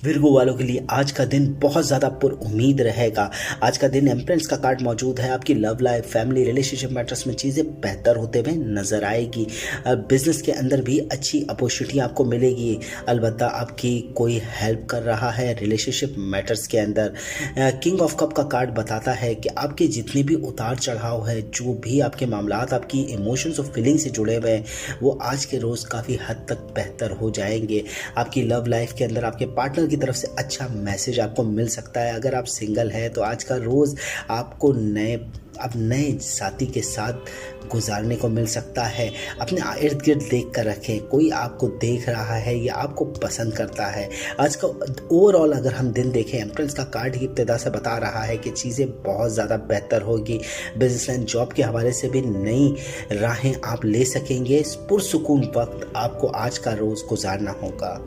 Virgo वालों के लिए आज का दिन बहुत ज़्यादा पुरुम्मीद रहेगा। आज का दिन एम्प्रेंस का कार्ड मौजूद है। आपकी love life, family, relationship matters में चीज़ें बेहतर होते हुए नजर आएगी। बिजनेस के अंदर भी अच्छी अपॉर्चुनिटी आपको मिलेगी। अलबत्ता आपकी कोई हेल्प कर रहा है रिलेशनशिप मैटर्स के अंदर। किंग ऑफ कप का कार्ड बताता है कि आपके जितने भी उतार चढ़ाव है, जो भी आपके मामलात आपकी इमोशंस और फीलिंग से जुड़े हुए हैं, वो आज के रोज़ काफ़ी हद तक बेहतर हो जाएंगे। आपकी लव लाइफ के अंदर आपके पार्टनर की तरफ से अच्छा मैसेज आपको मिल सकता है। अगर आप सिंगल हैं तो आज का रोज़ आपको नए साथी के साथ गुजारने को मिल सकता है। अपने इर्द गिर्द देख कर रखें, कोई आपको देख रहा है या आपको पसंद करता है। आज का ओवरऑल अगर हम दिन देखें, एम्प्रेंस का कार्ड ही इब्तिदा से बता रहा है कि चीज़ें बहुत ज़्यादा बेहतर होगी। बिजनेस एंड जॉब के हवाले से भी नई राहें आप ले सकेंगे। पुरसुकून वक्त आपको आज का रोज़ गुजारना होगा।